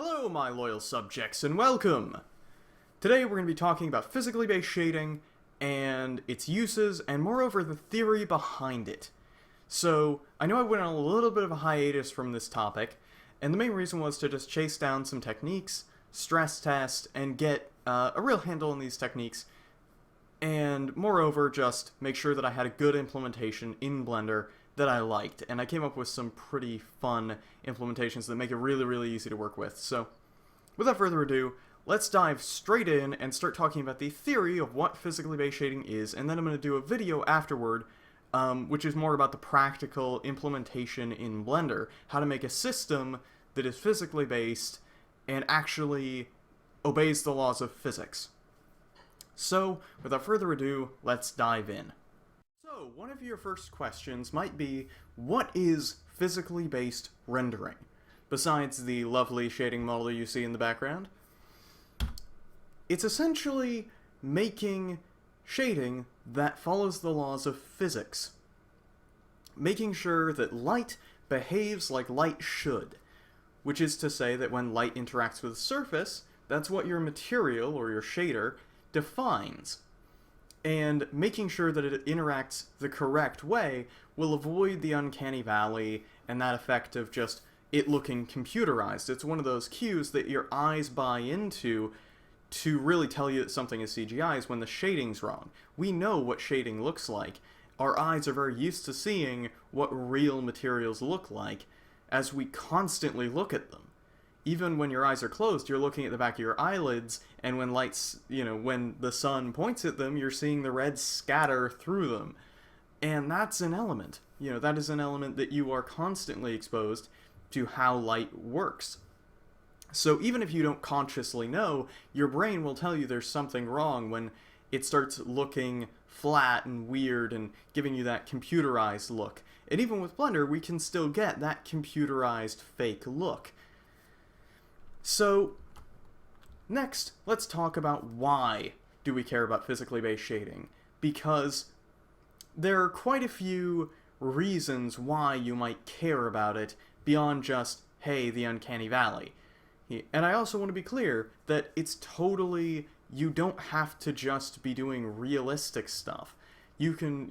Hello, my loyal subjects, and welcome! Today we're going to be talking about physically based shading and its uses, and moreover, the theory behind it. So, I know I went on a little bit of a hiatus from this topic, and the main reason was to just chase down some techniques, stress test, and get a real handle on these techniques, and moreover, just make sure that I had a good implementation in Blender that I liked, and I came up with some pretty fun implementations that make it really easy to work with. So, without further ado, let's dive straight in and start talking about the theory of what physically based shading is, and then I'm going to do a video afterward, which is more about the practical implementation in Blender, how to make a system that is physically based and actually obeys the laws of physics. So, without further ado, let's dive in. So, one of your first questions might be, what is physically based rendering? Besides the lovely shading model you see in the background. It's essentially making shading that follows the laws of physics. Making sure that light behaves like light should. Which is to say that when light interacts with a surface, that's what your material, or your shader, defines. And making sure that it interacts the correct way will avoid the uncanny valley and that effect of just it looking computerized. It's one of those cues that your eyes buy into to really tell you that something is CGI is when the shading's wrong. We know what shading looks like. Our eyes are very used to seeing what real materials look like as we constantly look at them. Even when your eyes are closed, you're looking at the back of your eyelids, and when lights, when the sun points at them, you're seeing the red scatter through them. And that's an element. That is an element that you are constantly exposed to how light works. So even if you don't consciously know, your brain will tell you there's something wrong when it starts looking flat and weird and giving you that computerized look. And even with Blender, we can still get that computerized fake look. So, next, let's talk about why do we care about physically based shading. Because there are quite a few reasons why you might care about it beyond just, hey, the uncanny valley. And I also want to be clear that it's totally, you don't have to just be doing realistic stuff. You can,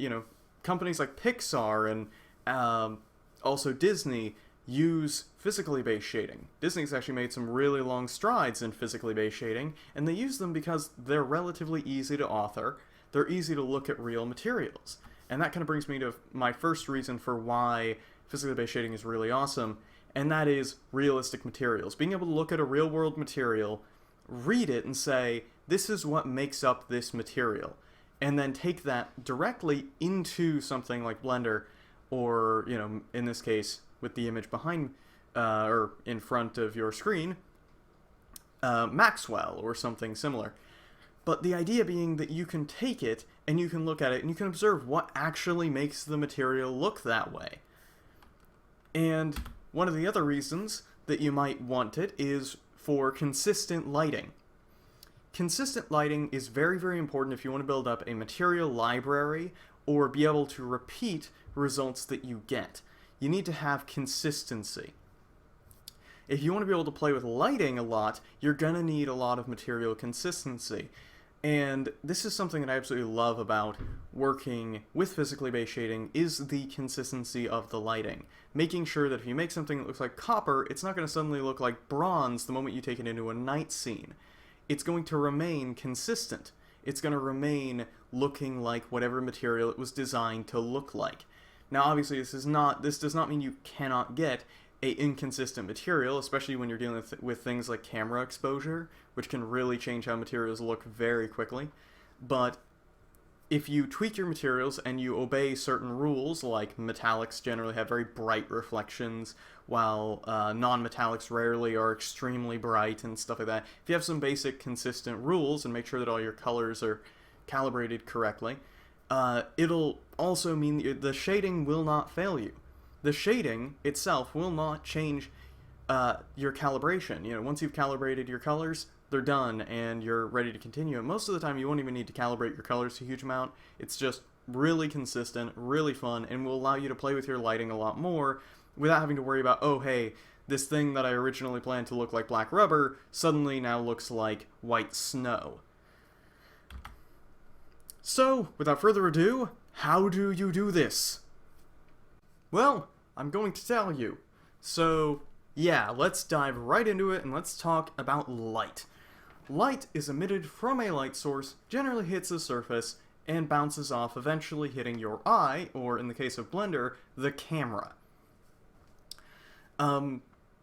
companies like Pixar and also Disney use physically based shading. Disney's actually made some really long strides in physically based shading, and they use them because they're relatively easy to author, they're easy to look at real materials. And that kind of brings me to my first reason for why physically based shading is really awesome, and that is realistic materials. Being able to look at a real world material, read it, and say, this is what makes up this material, and then take that directly into something like Blender, or, in this case, with the image behind, or in front of your screen, Maxwell, or something similar. But the idea being that you can take it, and you can look at it, and you can observe what actually makes the material look that way. And one of the other reasons that you might want it is for consistent lighting. Consistent lighting is very important if you want to build up a material library, or be able to repeat results that you get. You need to have consistency. If you want to be able to play with lighting a lot, you're going to need a lot of material consistency. And this is something that I absolutely love about working with physically based shading, is the consistency of the lighting. Making sure that if you make something that looks like copper, it's not going to suddenly look like bronze the moment you take it into a night scene. It's going to remain consistent. It's going to remain looking like whatever material it was designed to look like. Now, obviously, this does not mean you cannot get a inconsistent material, especially when you're dealing with things like camera exposure, which can really change how materials look very quickly. But if you tweak your materials and you obey certain rules, like metallics generally have very bright reflections, while non-metallics rarely are extremely bright and stuff like that. If you have some basic consistent rules and make sure that all your colors are calibrated correctly, it'll also mean that the shading will not fail you. The shading itself will not change your calibration. Once you've calibrated your colors, they're done and you're ready to continue. And most of the time you won't even need to calibrate your colors a huge amount. It's just really consistent, really fun, and will allow you to play with your lighting a lot more without having to worry about, oh hey, this thing that I originally planned to look like black rubber suddenly now looks like white snow. So, without further ado, how do you do this? Well, I'm going to tell you. So, yeah, let's dive right into it and let's talk about light. Light is emitted from a light source, generally hits a surface, and bounces off, eventually hitting your eye, or in the case of Blender, the camera.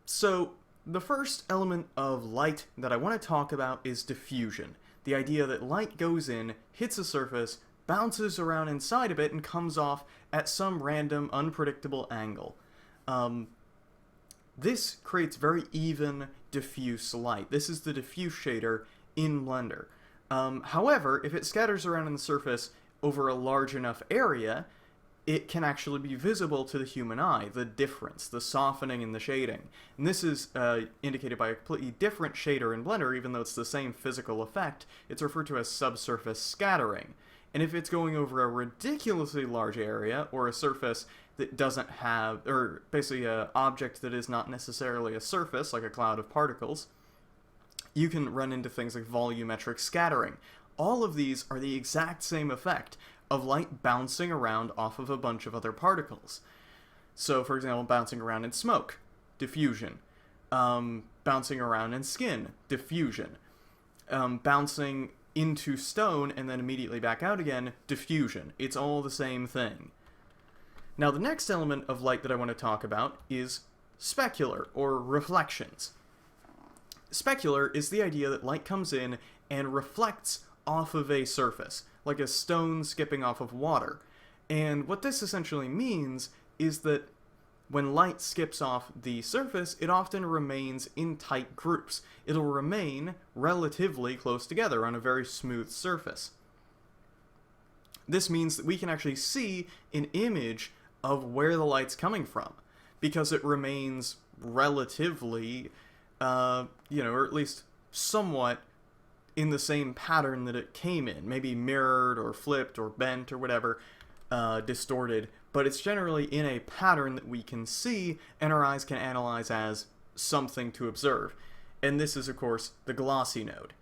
So, the first element of light that I want to talk about is diffusion. The idea that light goes in, hits a surface, bounces around inside of it, and comes off at some random, unpredictable angle. This creates very even, diffuse light. This is the diffuse shader in Blender. However, if it scatters around in the surface over a large enough area, it can actually be visible to the human eye, the difference, the softening in the shading. And this is indicated by a completely different shader in Blender, even though it's the same physical effect. It's referred to as subsurface scattering. And if it's going over a ridiculously large area, or a surface that doesn't have, or basically an object that is not necessarily a surface, like a cloud of particles, you can run into things like volumetric scattering. All of these are the exact same effect of light bouncing around off of a bunch of other particles. So, for example, bouncing around in smoke, diffusion. Bouncing around in skin, diffusion. Bouncing into stone and then immediately back out again, diffusion. It's all the same thing. Now, the next element of light that I want to talk about is specular, or reflections. Specular is the idea that light comes in and reflects off of a surface, like a stone skipping off of water. And what this essentially means is that when light skips off the surface, it often remains in tight groups. It'll remain relatively close together on a very smooth surface. This means that we can actually see an image of where the light's coming from, because it remains relatively, or at least somewhat in the same pattern that it came in, maybe mirrored or flipped or bent or whatever, distorted, but it's generally in a pattern that we can see and our eyes can analyze as something to observe. And this is, of course, the glossy node.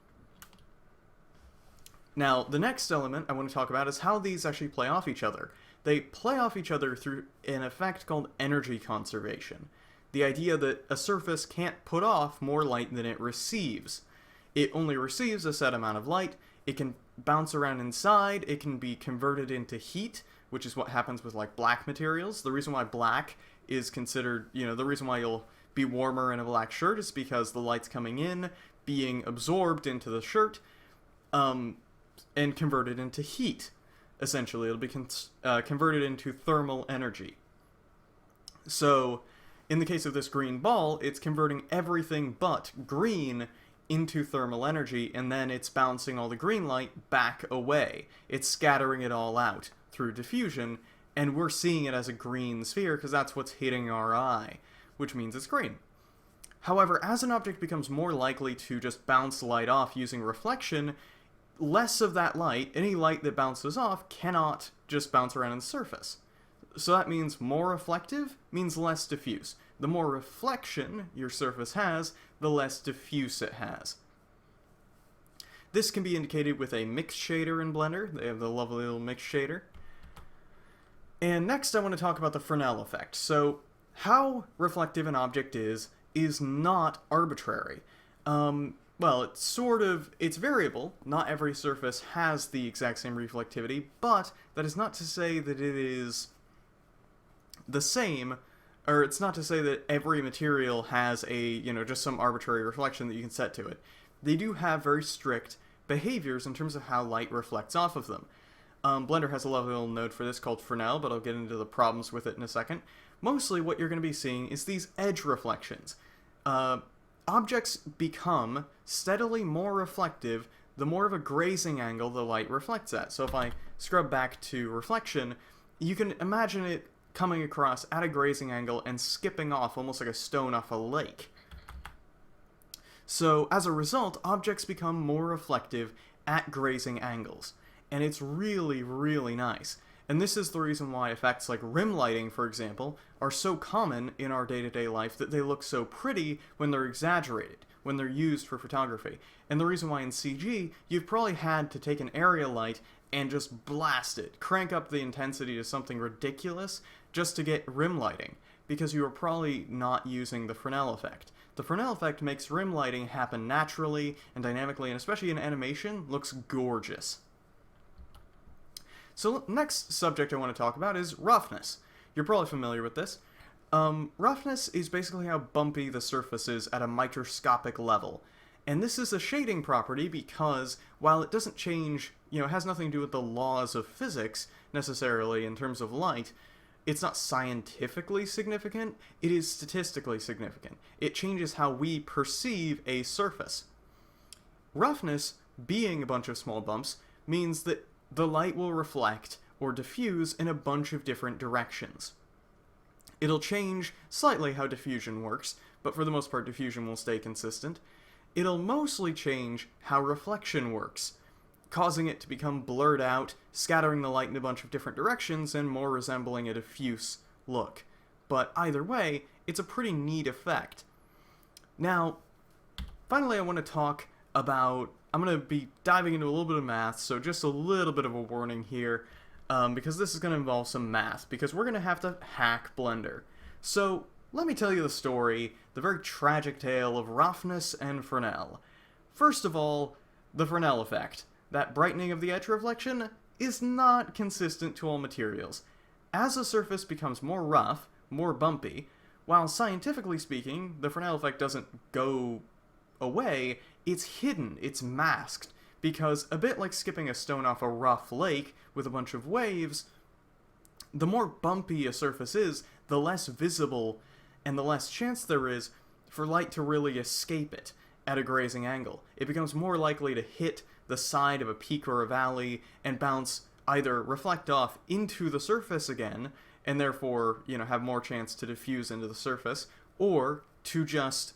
Now, the next element I want to talk about is how these actually play off each other. They play off each other through an effect called energy conservation. The idea that a surface can't put off more light than it receives. It only receives a set amount of light, it can bounce around inside, it can be converted into heat, which is what happens with like black materials. The reason why black is considered, the reason why you'll be warmer in a black shirt is because the light's coming in, being absorbed into the shirt, and converted into heat. Essentially, it'll be converted into thermal energy. So, in the case of this green ball, it's converting everything but green into thermal energy, and then it's bouncing all the green light back away. It's scattering it all out through diffusion, and we're seeing it as a green sphere because that's what's hitting our eye, which means it's green. However, as an object becomes more likely to just bounce light off using reflection, less of that light, any light that bounces off, cannot just bounce around on the surface. So that means more reflective means less diffuse. The more reflection your surface has, the less diffuse it has. This can be indicated with a mix shader in Blender. They have the lovely little mix shader. And next I want to talk about the Fresnel effect. So, how reflective an object is not arbitrary. Well, it's variable. Not every surface has the exact same reflectivity, but that is not to say that it is the same, or it's not to say that every material has a, just some arbitrary reflection that you can set to it. They do have very strict behaviors in terms of how light reflects off of them. Blender has a lovely little node for this called Fresnel, but I'll get into the problems with it in a second. Mostly what you're going to be seeing is these edge reflections. Objects become steadily more reflective the more of a grazing angle the light reflects at. So if I scrub back to reflection, you can imagine it coming across at a grazing angle and skipping off almost like a stone off a lake. So as a result, objects become more reflective at grazing angles. And it's really, really nice. And this is the reason why effects like rim lighting, for example, are so common in our day-to-day life that they look so pretty when they're exaggerated, when they're used for photography. And the reason why in CG, you've probably had to take an area light and just blast it, crank up the intensity to something ridiculous just to get rim lighting, because you are probably not using the Fresnel effect. The Fresnel effect makes rim lighting happen naturally and dynamically, and especially in animation, looks gorgeous. So next subject I want to talk about is roughness. You're probably familiar with this. Roughness is basically how bumpy the surface is at a microscopic level. And this is a shading property because while it doesn't change, it has nothing to do with the laws of physics necessarily in terms of light, it's not scientifically significant, it is statistically significant. It changes how we perceive a surface. Roughness, being a bunch of small bumps, means that the light will reflect or diffuse in a bunch of different directions. It'll change slightly how diffusion works, but for the most part diffusion will stay consistent. It'll mostly change how reflection works, causing it to become blurred out, scattering the light in a bunch of different directions, and more resembling a diffuse look. But either way, it's a pretty neat effect. Now, finally I want to talk about, I'm going to be diving into a little bit of math, so just a little bit of a warning here, because this is going to involve some math, because we're going to have to hack Blender. So, let me tell you the story, the very tragic tale of roughness and Fresnel. First of all, the Fresnel effect. That brightening of the edge reflection is not consistent to all materials. As a surface becomes more rough, more bumpy, while scientifically speaking, the Fresnel effect doesn't go away, it's hidden, it's masked, because a bit like skipping a stone off a rough lake with a bunch of waves, the more bumpy a surface is, the less visible and the less chance there is for light to really escape it at a grazing angle. It becomes more likely to hit the side of a peak or a valley and bounce, either reflect off into the surface again, and therefore, have more chance to diffuse into the surface, or to just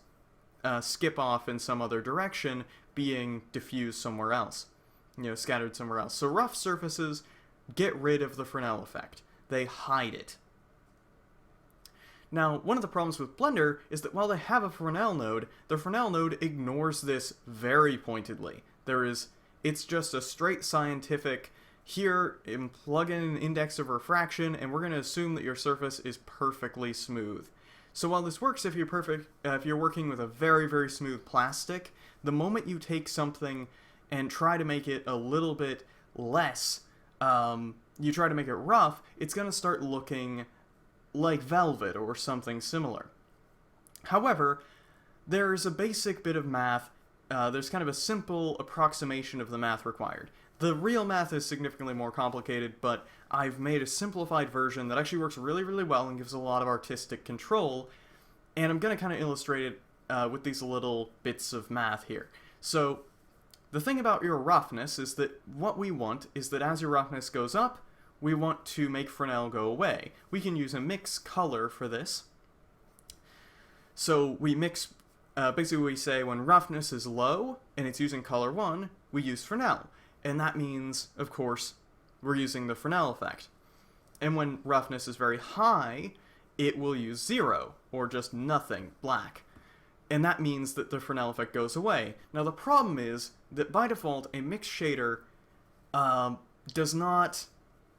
skip off in some other direction, being diffused somewhere else, scattered somewhere else. So rough surfaces get rid of the Fresnel effect. They hide it. Now, one of the problems with Blender is that while they have a Fresnel node, the Fresnel node ignores this very pointedly. It's just a straight scientific, here, plug in an index of refraction, and we're going to assume that your surface is perfectly smooth. So while this works if you're working with a very, very smooth plastic, the moment you take something and try to make it a little bit less, you try to make it rough, it's going to start looking like velvet or something similar. However, there's a basic bit of math, there's kind of a simple approximation of the math required. The real math is significantly more complicated, but I've made a simplified version that actually works really, really well and gives a lot of artistic control, and I'm going to kind of illustrate it with these little bits of math here. So, the thing about your roughness is that what we want is that as your roughness goes up, we want to make Fresnel go away. We can use a mix color for this. So we mix, basically we say when roughness is low and it's using color 1, we use Fresnel. And that means, of course, we're using the Fresnel effect. And when roughness is very high, it will use 0, or just nothing, black. And that means that the Fresnel effect goes away. Now the problem is that by default, a mix shader does not...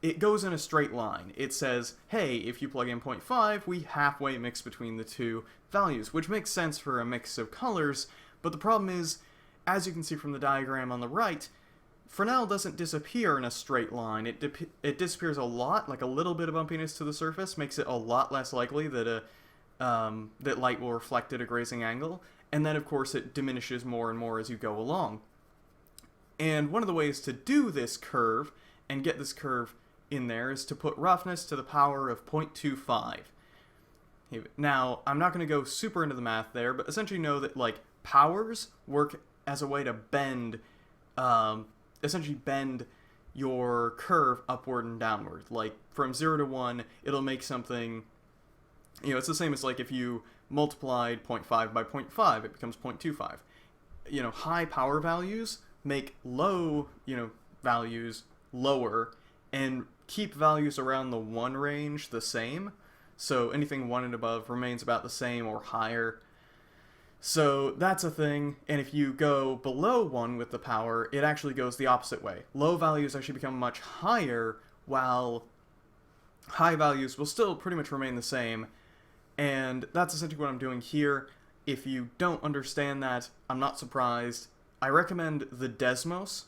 It goes in a straight line. It says, hey, if you plug in 0.5, we halfway mix between the two values, which makes sense for a mix of colors, but the problem is, as you can see from the diagram on the right, Fresnel doesn't disappear in a straight line. It disappears a lot, like a little bit of bumpiness to the surface makes it a lot less likely that that light will reflect at a grazing angle, and then of course it diminishes more and more as you go along. And one of the ways to do this curve, and get this curve in there, is to put roughness to the power of 0.25. Now, I'm not going to go super into the math there, but essentially know that, powers work as a way to bend, essentially bend your curve upward and downward. Like, from 0 to 1, it'll make something, it's the same as, if you multiplied 0.5 by 0.5, it becomes 0.25. High power values make low, values lower, and keep values around the 1 range the same. So anything 1 and above remains about the same or higher. So that's a thing, and if you go below 1 with the power, it actually goes the opposite way. Low values actually become much higher, while high values will still pretty much remain the same. And that's essentially what I'm doing here. If you don't understand that, I'm not surprised. I recommend the Desmos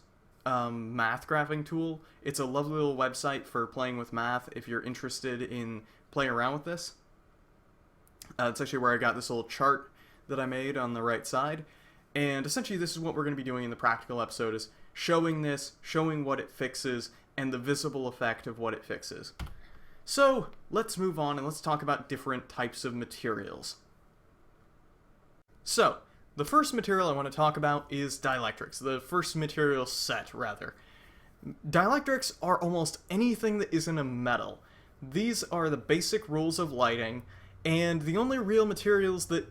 math graphing tool. It's a lovely little website for playing with math if you're interested in playing around with this. It's actually where I got this little chart that I made on the right side. And essentially this is what we're going to be doing in the practical episode, is showing this, showing what it fixes, and the visible effect of what it fixes. So let's move on and let's talk about different types of materials. So, the first material I want to talk about is dielectrics. The first material set, rather. Dielectrics are almost anything that isn't a metal. These are the basic rules of lighting, and the only real materials that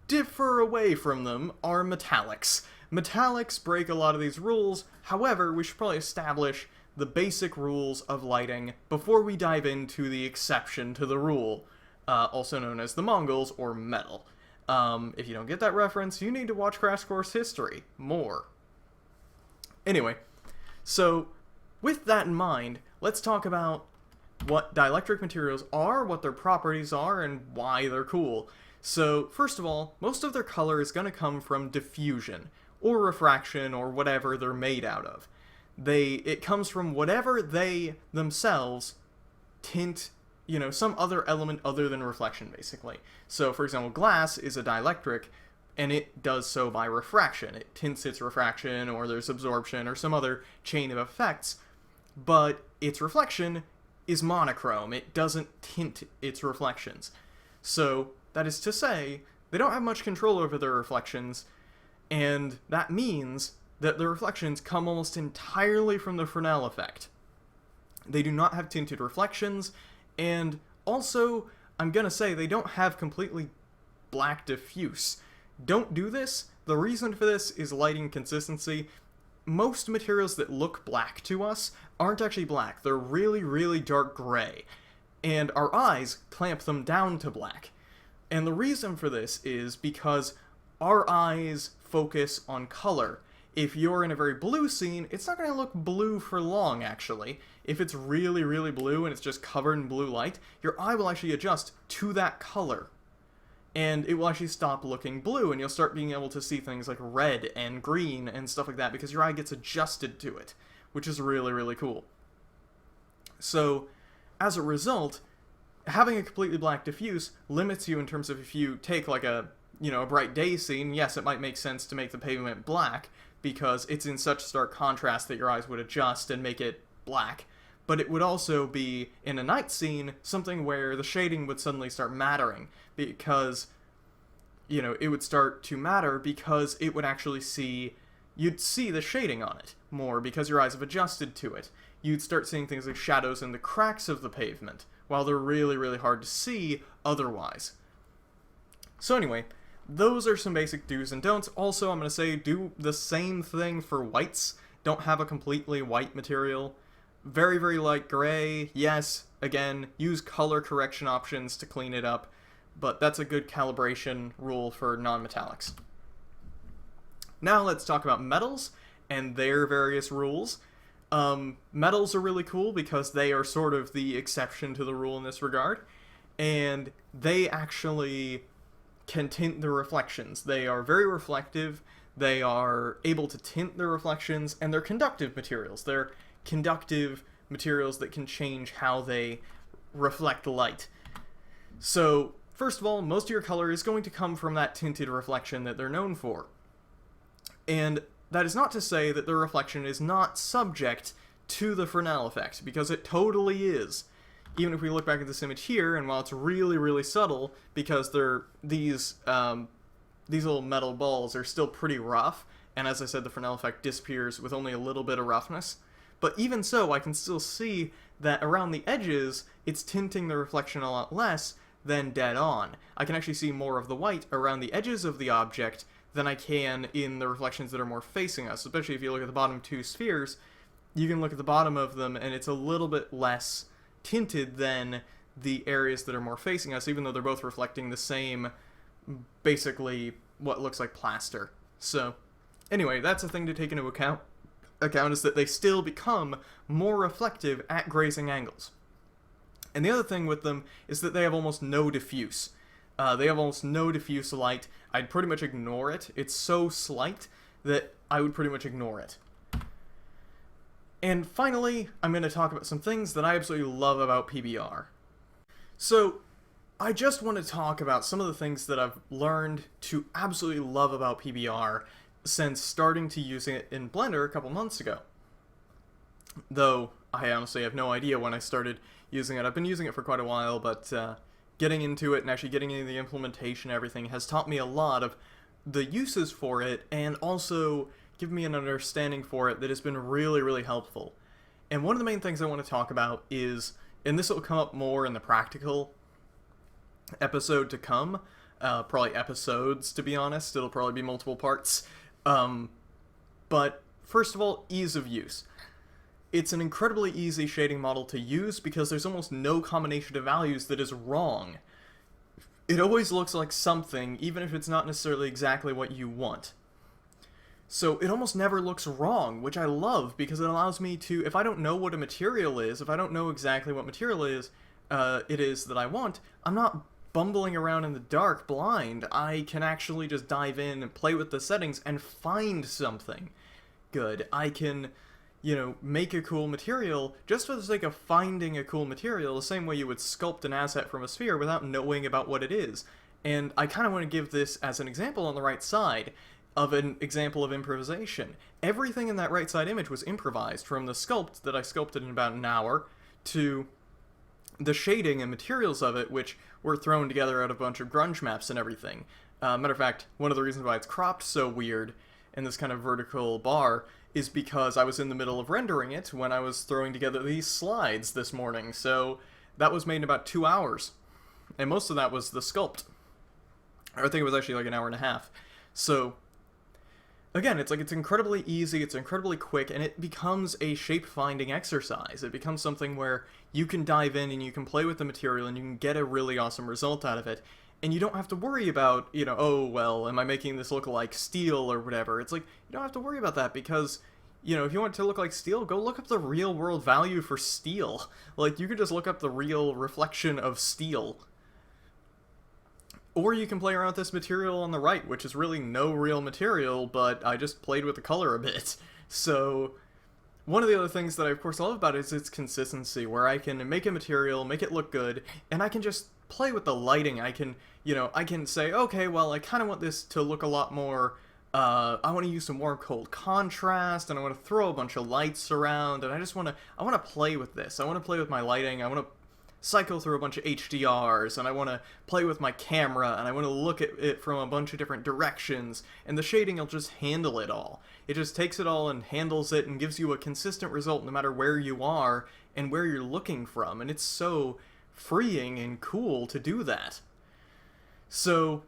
differ away from them are metallics. Metallics break a lot of these rules, however, we should probably establish the basic rules of lighting before we dive into the exception to the rule, also known as the Mongols or metal. If you don't get that reference, you need to watch Crash Course History more. Anyway, so with that in mind, let's talk about what dielectric materials are, what their properties are, and why they're cool. So, first of all, most of their color is going to come from diffusion, or refraction, or whatever they're made out of. It comes from whatever they themselves tint, some other element other than reflection, basically. So, for example, glass is a dielectric, and it does so by refraction. It tints its refraction, or there's absorption, or some other chain of effects, but its reflection is monochrome. It doesn't tint its reflections. So, that is to say, they don't have much control over their reflections, and that means that the reflections come almost entirely from the Fresnel effect. They do not have tinted reflections, and also, I'm gonna say, they don't have completely black diffuse. Don't do this. The reason for this is lighting consistency. Most materials that look black to us aren't actually black. They're really, really dark gray, and our eyes clamp them down to black. And the reason for this is because our eyes focus on color. If you're in a very blue scene, it's not going to look blue for long, actually. If it's really, really blue and it's just covered in blue light, your eye will actually adjust to that color. And it will actually stop looking blue, and you'll start being able to see things like red and green and stuff like that because your eye gets adjusted to it, which is really, really cool. So, as a result, having a completely black diffuse limits you in terms of if you take like a bright day scene, yes, it might make sense to make the pavement black because it's in such stark contrast that your eyes would adjust and make it black. But it would also be, in a night scene, something where the shading would suddenly start mattering because, it would start to matter because it would actually you'd see the shading on it more because your eyes have adjusted to it. You'd start seeing things like shadows in the cracks of the pavement, while they're really, really hard to see otherwise. So anyway, those are some basic do's and don'ts. Also, I'm going to say do the same thing for whites. Don't have a completely white material. Very, very light gray. Yes, again, use color correction options to clean it up, but that's a good calibration rule for non-metallics. Now let's talk about metals and their various rules. Metals are really cool because they are sort of the exception to the rule in this regard, and they actually can tint the reflections. They are very reflective, they are able to tint their reflections, and they're conductive materials. They're conductive materials that can change how they reflect light. So, first of all, most of your color is going to come from that tinted reflection that they're known for. And that is not to say that the reflection is not subject to the Fresnel effect, because it totally is. Even if we look back at this image here, and while it's really, really subtle, because these little metal balls are still pretty rough, and as I said, the Fresnel effect disappears with only a little bit of roughness. But even so, I can still see that around the edges, it's tinting the reflection a lot less than dead on. I can actually see more of the white around the edges of the object than I can in the reflections that are more facing us, especially if you look at the bottom two spheres. you can look at the bottom of them and it's a little bit less tinted than the areas that are more facing us, even though they're both reflecting the same, basically, what looks like plaster. So, anyway, that's a thing to take into account is that they still become more reflective at grazing angles. And the other thing with them is that they have almost no diffuse. They have almost no diffuse light. I'd pretty much ignore it. It's so slight that I would pretty much ignore it. And finally, I'm going to talk about some things that I absolutely love about PBR. So, I just want to talk about some of the things that I've learned to absolutely love about PBR since starting to use it in Blender a couple months ago. Though, I honestly have no idea when I started using it. I've been using it for quite a while, but getting into it and actually getting into the implementation and everything has taught me a lot of the uses for it, and also given me an understanding for it that has been really, really helpful. And one of the main things I want to talk about is, and this will come up more in the practical episode to come, probably episodes, to be honest, it'll probably be multiple parts, but first of all, ease of use. It's an incredibly easy shading model to use because there's almost no combination of values that is wrong. It always looks like something, even if it's not necessarily exactly what you want. So it almost never looks wrong, which I love because it allows me to, if I don't know what a material is, if I don't know exactly what material it is that I want, I'm not bumbling around in the dark blind. I can actually just dive in and play with the settings and find something good. I can, make a cool material just for the sake of finding a cool material, the same way you would sculpt an asset from a sphere without knowing about what it is. And I kind of want to give this as an example on the right side of an example of improvisation. Everything in that right side image was improvised, from the sculpt that I sculpted in about an hour to the shading and materials of it, which were thrown together out of a bunch of grunge maps and everything. Matter of fact, one of the reasons why it's cropped so weird in this kind of vertical bar is because I was in the middle of rendering it when I was throwing together these slides this morning, so that was made in about 2 hours. And most of that was the sculpt. Or I think it was actually like an hour and a half. So, again, it's incredibly easy, it's incredibly quick, and it becomes a shape-finding exercise. It becomes something where you can dive in and you can play with the material and you can get a really awesome result out of it. And you don't have to worry about, oh, well, am I making this look like steel or whatever? It's like, you don't have to worry about that because, if you want it to look like steel, go look up the real-world value for steel. Like, you could just look up the real reflection of steel. Or you can play around with this material on the right, which is really no real material, but I just played with the color a bit. So, one of the other things that I of course love about it is its consistency, where I can make a material, make it look good, and I can just play with the lighting. I can, I can say, okay, well, I kind of want this to look a lot more, I want to use some warm cold contrast, and I want to throw a bunch of lights around, and I want to play with this. I want to play with my lighting, I want to cycle through a bunch of HDRs, and I want to play with my camera, and I want to look at it from a bunch of different directions, and the shading will just handle it all. It just takes it all and handles it and gives you a consistent result no matter where you are and where you're looking from, and it's so freeing and cool to do that. So,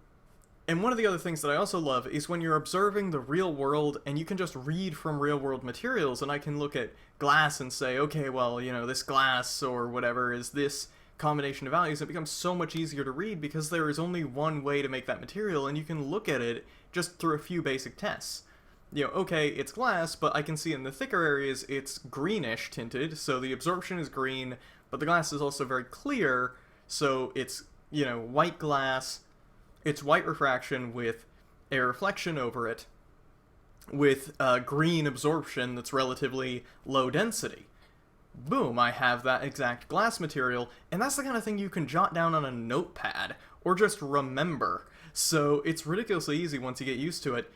and one of the other things that I also love is when you're observing the real world and you can just read from real world materials, and I can look at glass and say, okay, well, this glass or whatever is this combination of values. It becomes so much easier to read because there is only one way to make that material, and you can look at it just through a few basic tests. Okay, it's glass, but I can see in the thicker areas it's greenish tinted, so the absorption is green, but the glass is also very clear, so it's, white glass, it's white refraction with a reflection over it, with green absorption that's relatively low density. Boom, I have that exact glass material, and that's the kind of thing you can jot down on a notepad, or just remember. So it's ridiculously easy once you get used to it,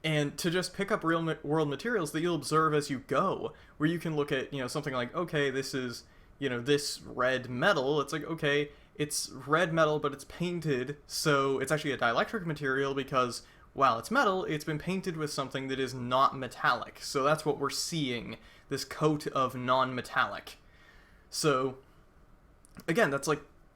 and to just pick up real world materials that you'll observe as you go, where you can look at, something like, okay, this is, this red metal. It's like, okay, it's red metal, but it's painted, so it's actually a dielectric material because, while it's metal, it's been painted with something that is not metallic. So that's what we're seeing, this coat of non-metallic. So, again,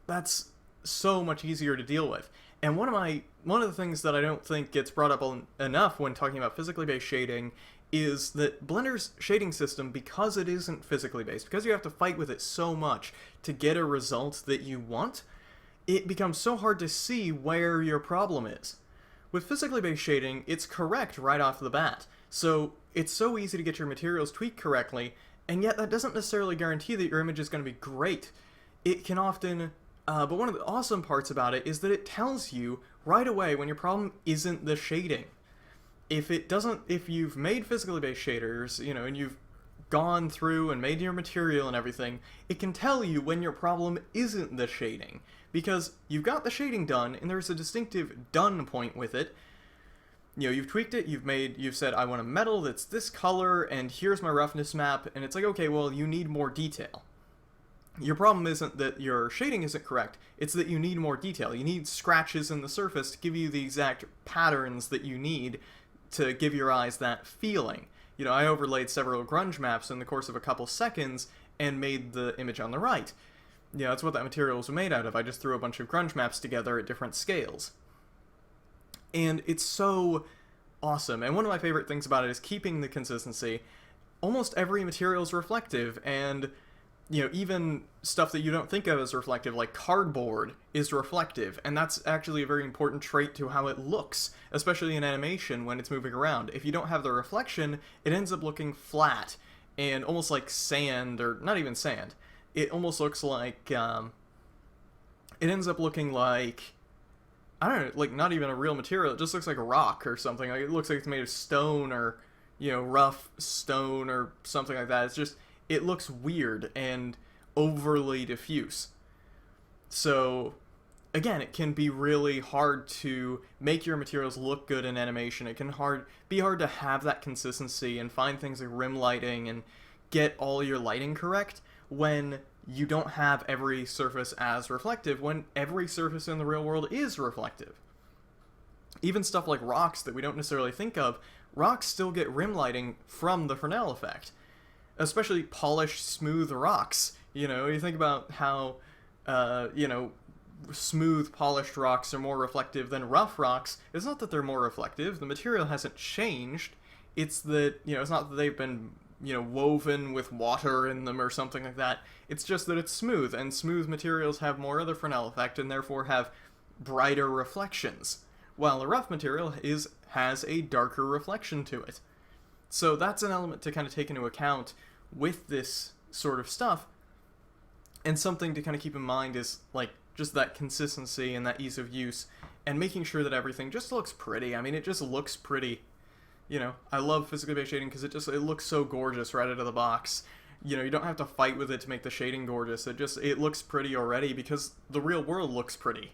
that's so much easier to deal with. And one of the things that I don't think gets brought up enough when talking about physically based shading is that Blender's shading system, because it isn't physically based, because you have to fight with it so much to get a result that you want, it becomes so hard to see where your problem is. With physically based shading, it's correct right off the bat, so it's so easy to get your materials tweaked correctly, and yet that doesn't necessarily guarantee that your image is going to be great. It can often, but one of the awesome parts about it is that it tells you right away when your problem isn't the shading. If you've made physically based shaders, and you've gone through and made your material and everything, it can tell you when your problem isn't the shading, because you've got the shading done, and there's a distinctive done point with it. You've tweaked it, you've said, I want a metal that's this color, and here's my roughness map, and it's like, okay, well, you need more detail. Your problem isn't that your shading isn't correct, it's that you need more detail. You need scratches in the surface to give you the exact patterns that you need to give your eyes that feeling. I overlaid several grunge maps in the course of a couple seconds and made the image on the right. That's what that material was made out of. I just threw a bunch of grunge maps together at different scales. And it's so awesome. And one of my favorite things about it is keeping the consistency. Almost every material is reflective, and even stuff that you don't think of as reflective, like cardboard, is reflective, and that's actually a very important trait to how it looks, especially in animation when it's moving around. If you don't have the reflection, it ends up looking flat and almost like sand, or not even sand. It almost looks like, it ends up looking like, I don't know, like not even a real material. It just looks like a rock or something. Like, it looks like it's made of stone, or, rough stone or something like that. It's just, it looks weird and overly diffuse. So, again, it can be really hard to make your materials look good in animation. It can be hard to have that consistency and find things like rim lighting and get all your lighting correct when you don't have every surface as reflective, when every surface in the real world is reflective. Even stuff like rocks that we don't necessarily think of, rocks still get rim lighting from the Fresnel effect. Especially polished, smooth rocks. You think about how, smooth, polished rocks are more reflective than rough rocks. It's not that they're more reflective. The material hasn't changed. It's that, it's not that they've been, woven with water in them or something like that. It's just that it's smooth, and smooth materials have more of the Fresnel effect and therefore have brighter reflections, while a rough material has a darker reflection to it. So that's an element to kind of take into account with this sort of stuff, and something to kind of keep in mind is like just that consistency and that ease of use, and making sure that everything just looks pretty. I mean, it just looks pretty. I love physically based shading because it looks so gorgeous right out of the box. You don't have to fight with it to make the shading gorgeous. It looks pretty already because the real world looks pretty.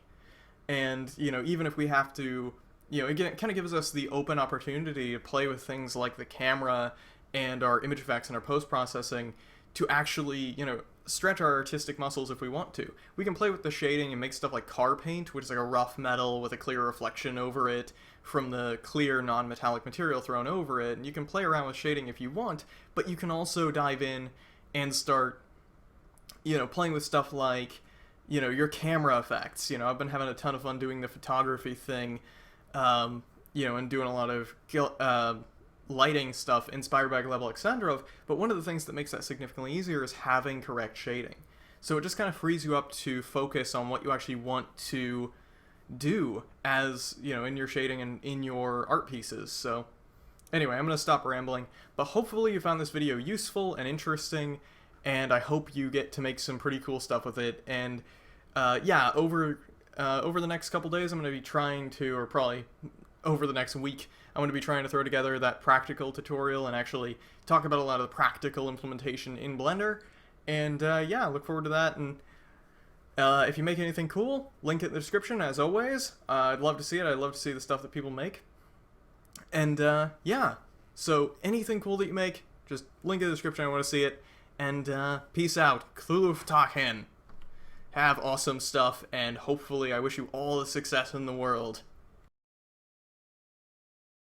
And, even if we have to, again, it kind of gives us the open opportunity to play with things like the camera and our image effects and our post-processing to actually, stretch our artistic muscles if we want to. We can play with the shading and make stuff like car paint, which is like a rough metal with a clear reflection over it from the clear non-metallic material thrown over it, and you can play around with shading if you want, but you can also dive in and start, playing with stuff like, your camera effects. I've been having a ton of fun doing the photography thing, and doing a lot of lighting stuff inspired by Gleb Alexandrov, but one of the things that makes that significantly easier is having correct shading. So it just kind of frees you up to focus on what you actually want to do as, in your shading and in your art pieces. So anyway, I'm going to stop rambling, but hopefully you found this video useful and interesting, and I hope you get to make some pretty cool stuff with it. And over the next couple days, I'm going to be trying to, or probably over the next week, I'm going to be trying to throw together that practical tutorial and actually talk about a lot of the practical implementation in Blender. And look forward to that. And if you make anything cool, link it in the description as always. I'd love to see it. I'd love to see the stuff that people make. And so anything cool that you make, just link in the description. I want to see it. And peace out. Cthulhu Ftahen. Have awesome stuff, and hopefully I wish you all the success in the world.